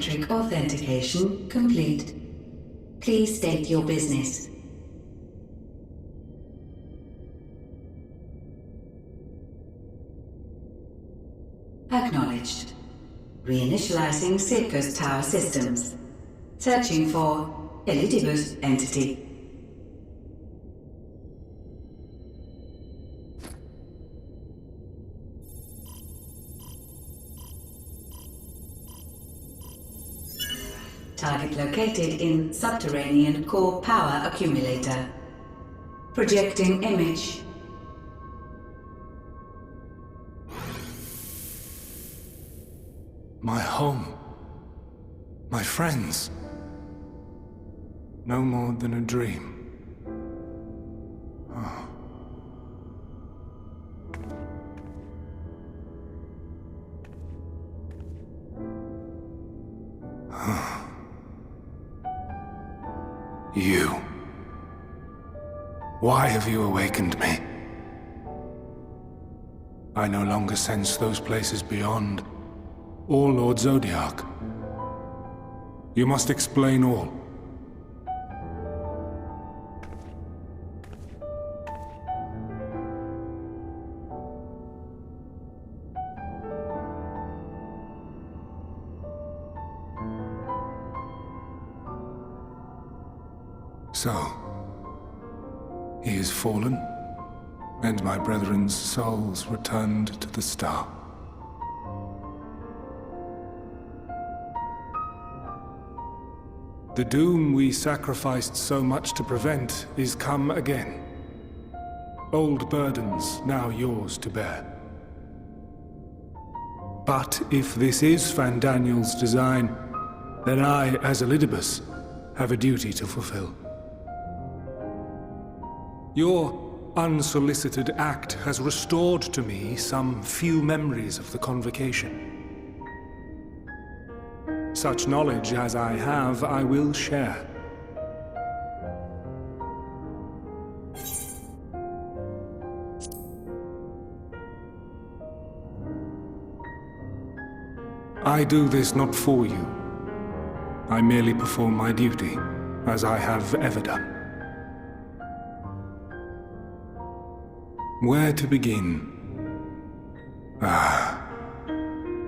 biometric authentication complete. Please state your business. Acknowledged. Reinitializing Circus Tower systems. Searching for Elpis entity. Target located in subterranean core power accumulator. Projecting image. My home. My friends. No more than a dream. Oh. You. Why have you awakened me? I no longer sense those places beyond, or Lord Zodiac. You must explain all. So, he is fallen, and my brethren's souls returned to the star. The doom we sacrificed so much to prevent is come again. Old burdens now yours to bear. But if this is Fandaniel's design, then I, as Elpis, have a duty to fulfill. Your unsolicited act has restored to me some few memories of the convocation. Such knowledge as I have, I will share. I do this not for you. I merely perform my duty, as I have ever done. Where to begin? Ah,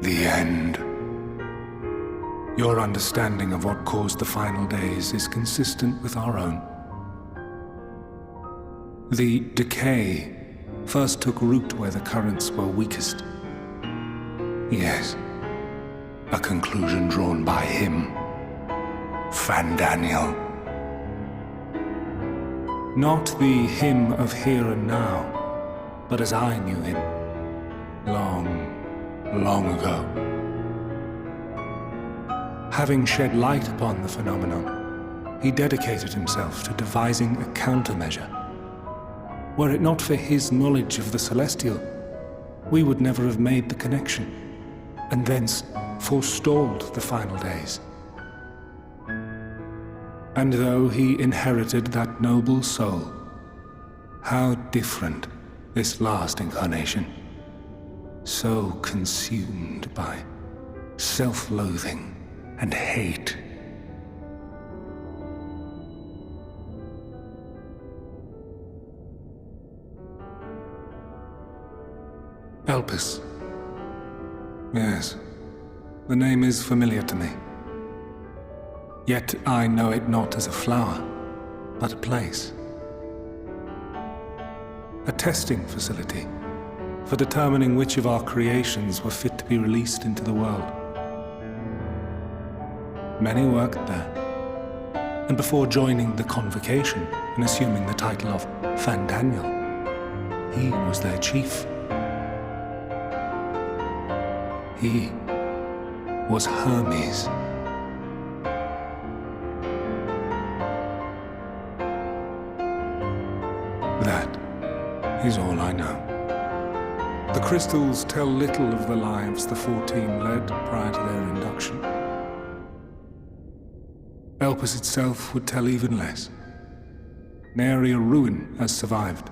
the end. Your understanding of what caused the final days is consistent with our own. The decay first took root where the currents were weakest. Yes, a conclusion drawn by him, Fandaniel. Not the him of here and now, but as I knew him, long, long ago. Having shed light upon the phenomenon, he dedicated himself to devising a countermeasure. Were it not for his knowledge of the Celestial, we would never have made the connection, and thence forestalled the final days. And though he inherited that noble soul, how different this last incarnation, so consumed by self-loathing and hate. Elpis. Yes, the name is familiar to me. Yet I know it not as a flower, but a place. A testing facility for determining which of our creations were fit to be released into the world. Many worked there, and before joining the convocation and assuming the title of Fandaniel, he was their chief. He was Hermes. That is all I know. The crystals tell little of the lives the 14 led prior to their induction. Elpis itself would tell even less. Nary a ruin has survived.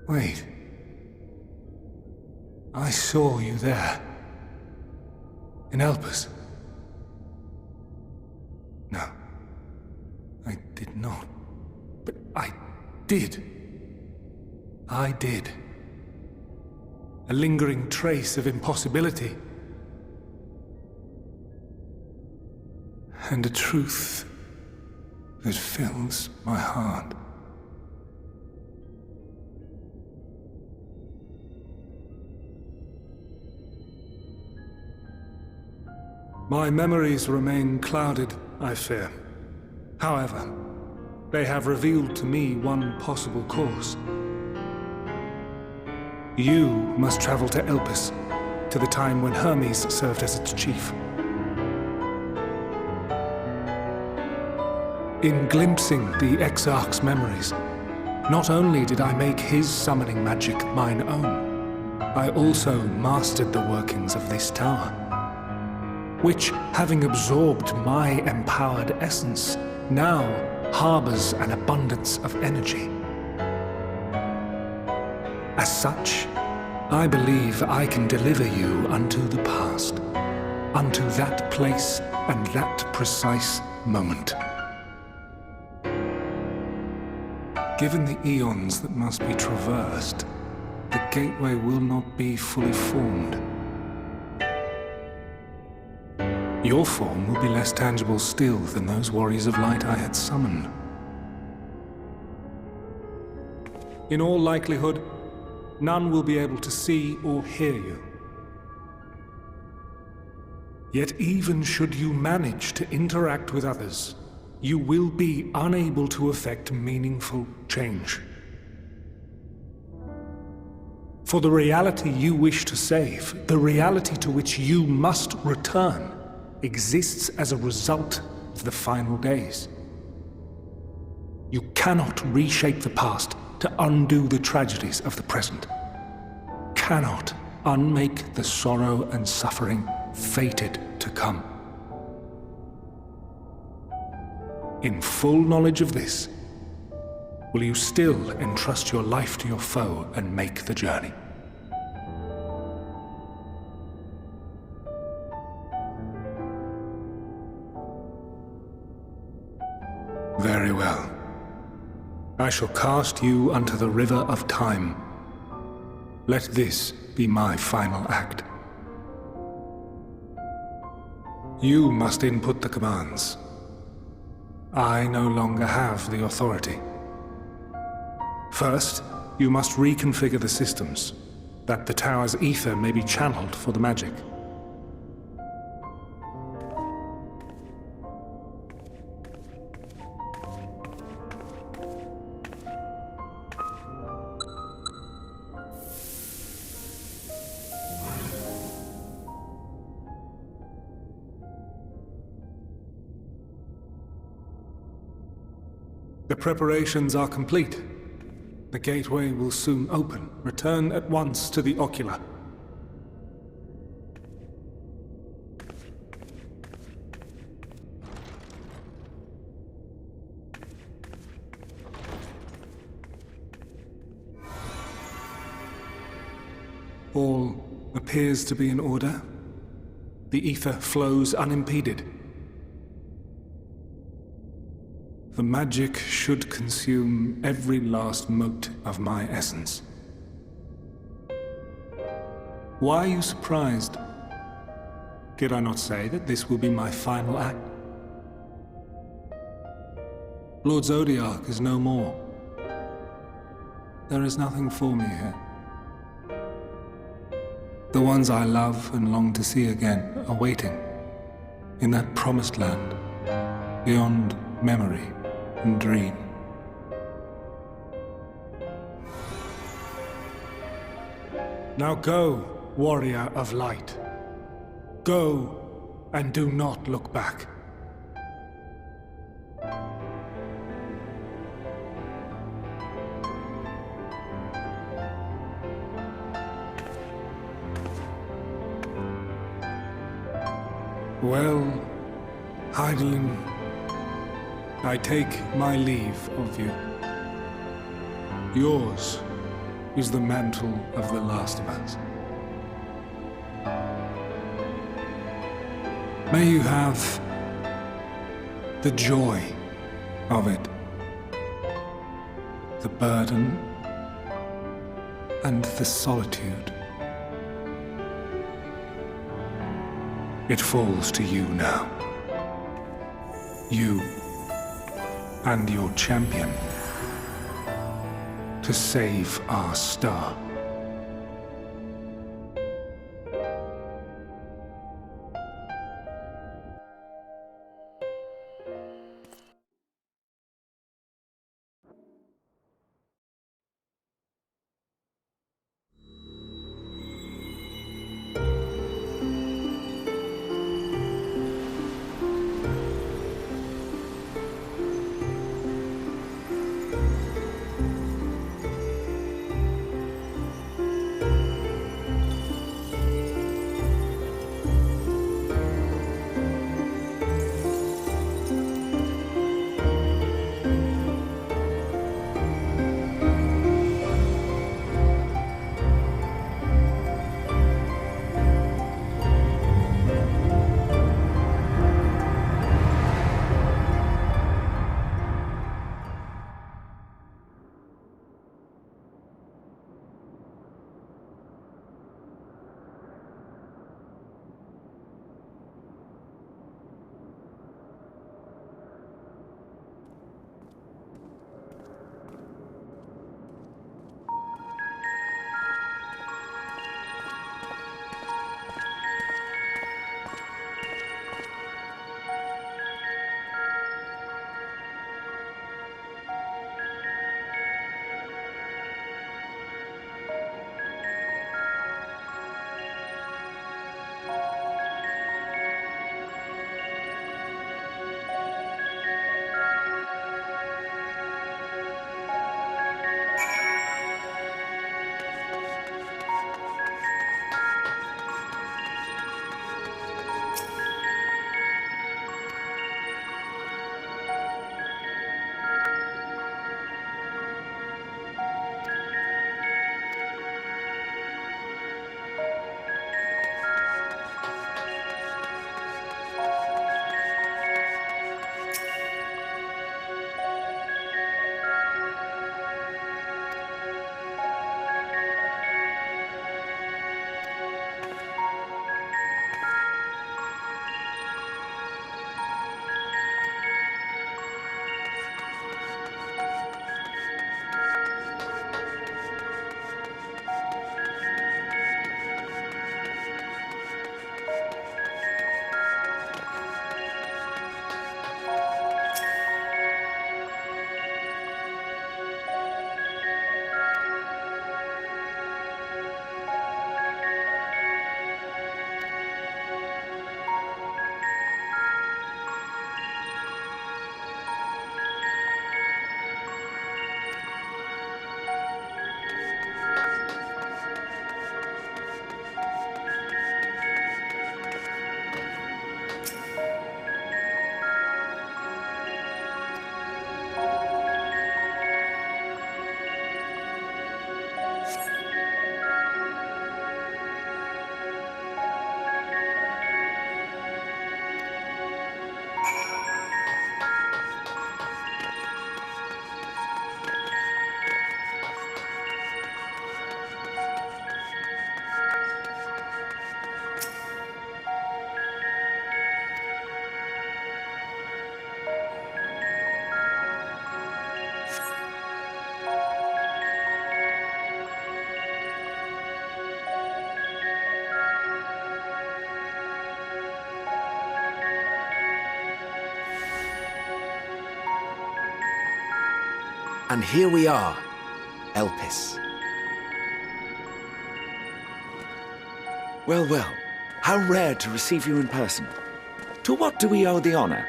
Wait. I saw you there. In Elpis. No. I did not. But I did. I did. A lingering trace of impossibility. And a truth that fills my heart. My memories remain clouded, I fear. However, they have revealed to me one possible course. You must travel to Elpis, to the time when Hermes served as its chief. In glimpsing the Exarch's memories, not only did I make his summoning magic mine own, I also mastered the workings of this tower, which, having absorbed my empowered essence, now harbors an abundance of energy. As such, I believe I can deliver you unto the past, unto that place and that precise moment. Given the eons that must be traversed, the gateway will not be fully formed. Your form will be less tangible still than those warriors of light I had summoned. In all likelihood, none will be able to see or hear you. Yet even should you manage to interact with others, you will be unable to effect meaningful change. For the reality you wish to save, the reality to which you must return, exists as a result of the final days. You cannot reshape the past to undo the tragedies of the present. Cannot unmake the sorrow and suffering fated to come. In full knowledge of this, will you still entrust your life to your foe and make the journey? Very well. I shall cast you unto the river of time. Let this be my final act. You must input the commands. I no longer have the authority. First, you must reconfigure the systems, that the tower's ether may be channeled for the magic. The preparations are complete. The gateway will soon open. Return at once to the ocular. All appears to be in order. The ether flows unimpeded. The magic should consume every last mote of my essence. Why are you surprised? Did I not say that this will be my final act? Lord Zodiac is no more. There is nothing for me here. The ones I love and long to see again are waiting, in that promised land, beyond memory and dream. Now go, warrior of light. Go, and do not look back. Well, Heidelin, I take my leave of you. Yours is the mantle of the last of us. May you have the joy of it, the burden and the solitude. It falls to you now. You and your champion to save our star. And here we are, Elpis. Well, well, how rare to receive you in person. To what do we owe the honor?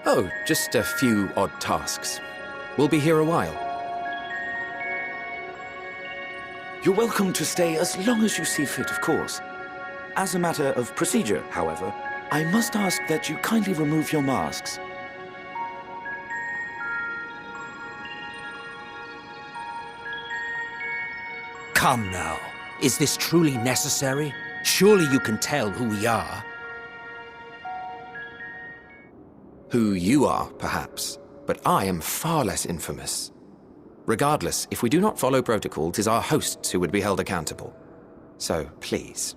Oh, just a few odd tasks. We'll be here a while. You're welcome to stay as long as you see fit, of course. As a matter of procedure, however, I must ask that you kindly remove your masks. Come now. Is this truly necessary? Surely you can tell who we are. Who you are, perhaps, but I am far less infamous. Regardless, if we do not follow protocol, 'tis our hosts who would be held accountable. So, please,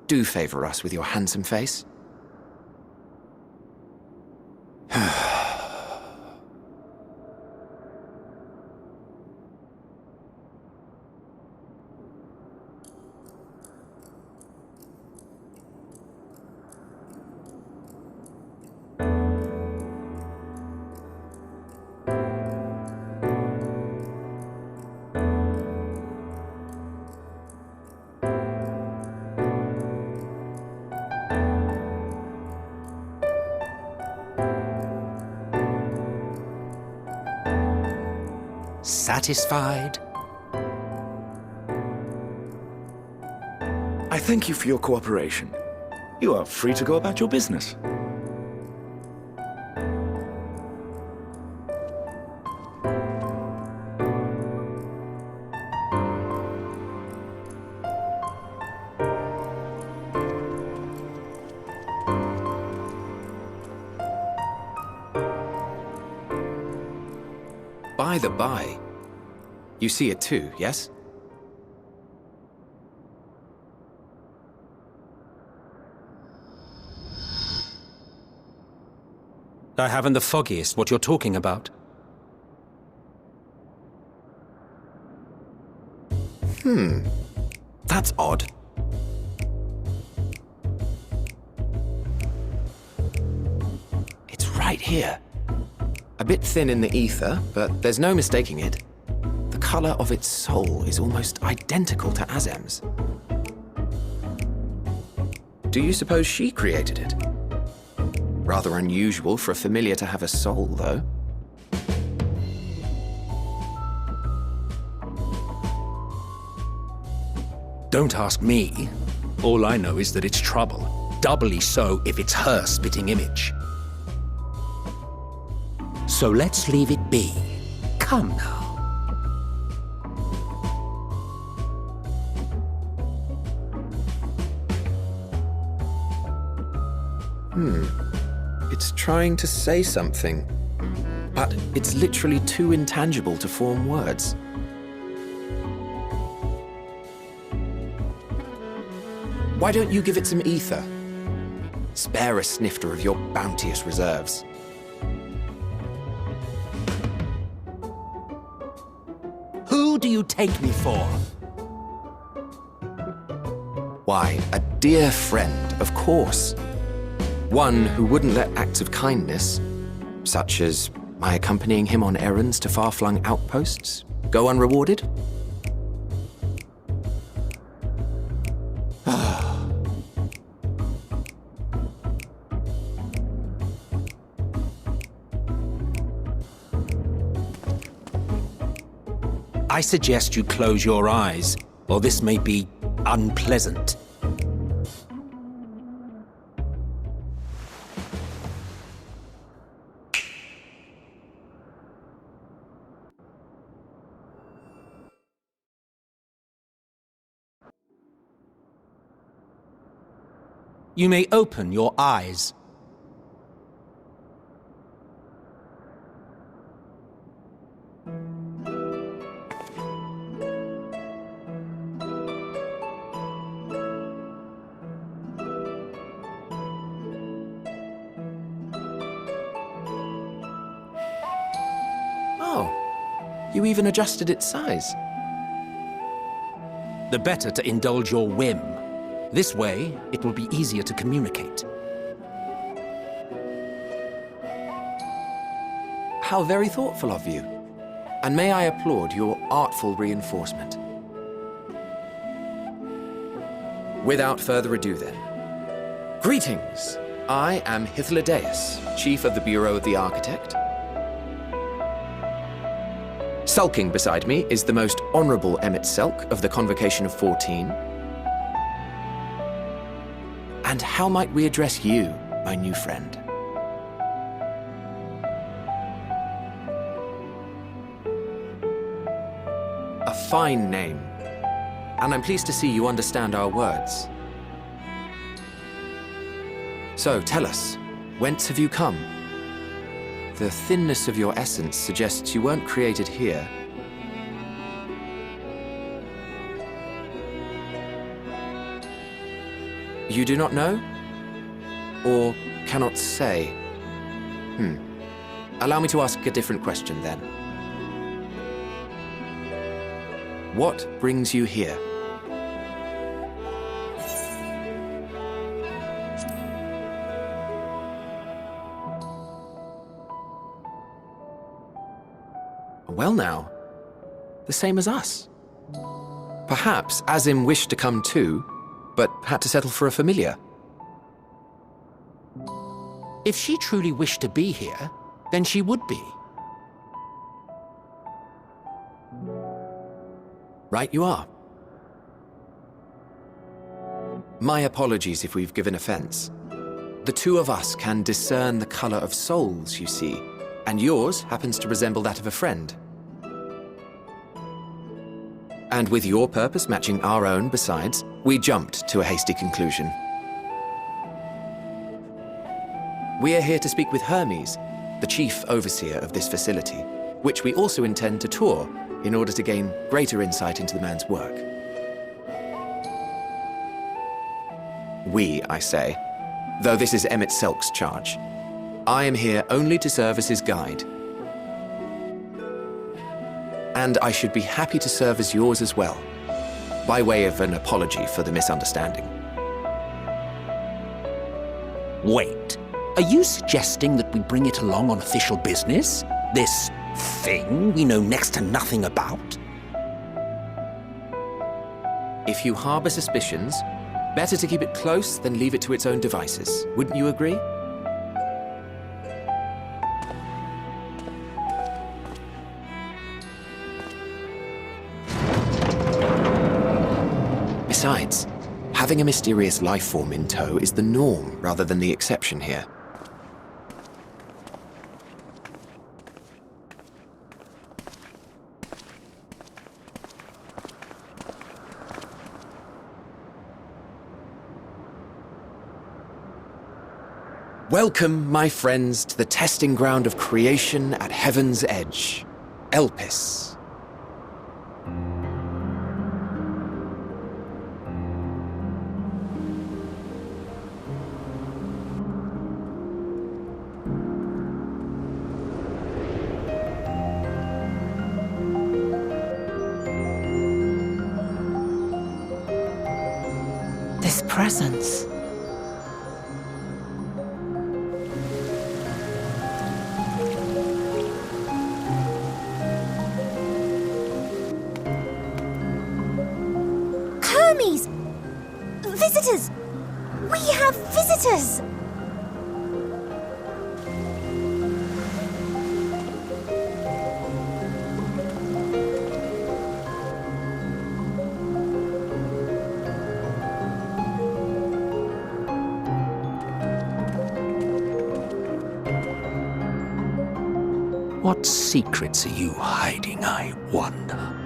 do favor us with your handsome face. Satisfied? I thank you for your cooperation. You are free to go about your business. By the by, you see it too, yes? I haven't the foggiest what you're talking about. That's odd. It's right here. A bit thin in the ether, but there's no mistaking it. The color of its soul is almost identical to Azem's. Do you suppose she created it? Rather unusual for a familiar to have a soul, though. Don't ask me. All I know is that it's trouble. Doubly so if it's her spitting image. So let's leave it be. Come now. It's trying to say something, but it's literally too intangible to form words. Why don't you give it some ether? Spare a snifter of your bounteous reserves. Who do you take me for? Why, a dear friend, of course. One who wouldn't let acts of kindness, such as my accompanying him on errands to far-flung outposts, go unrewarded? I suggest you close your eyes, or this may be unpleasant. You may open your eyes. Oh, you even adjusted its size. The better to indulge your whim. This way, it will be easier to communicate. How very thoughtful of you. And may I applaud your artful reinforcement. Without further ado then. Greetings! I am Hythlodaeus, Chief of the Bureau of the Architect. Sulking beside me is the most honorable Emmett Selk of the Convocation of 14. And how might we address you, my new friend? A fine name. And I'm pleased to see you understand our words. So, tell us, whence have you come? The thinness of your essence suggests you weren't created here. You do not know? Or cannot say? Allow me to ask a different question, then. What brings you here? Well now, the same as us. Perhaps Azim wished to come too, but had to settle for a familiar. If she truly wished to be here, then she would be. Right you are. My apologies if we've given offense. The two of us can discern the color of souls, you see, and yours happens to resemble that of a friend. And with your purpose matching our own besides, we jumped to a hasty conclusion. We are here to speak with Hermes, the chief overseer of this facility, which we also intend to tour in order to gain greater insight into the man's work. We, I say, though this is Emmett Selk's charge. I am here only to serve as his guide. And I should be happy to serve as yours as well, by way of an apology for the misunderstanding. Wait, are you suggesting that we bring it along on official business? This thing we know next to nothing about? If you harbor suspicions, better to keep it close than leave it to its own devices. Wouldn't you agree? Besides, having a mysterious life form in tow is the norm rather than the exception here. Welcome, my friends, to the testing ground of creation at Heaven's Edge, Elpis. This presence. Hermes! Visitors! We have visitors! What secrets are you hiding, I wonder?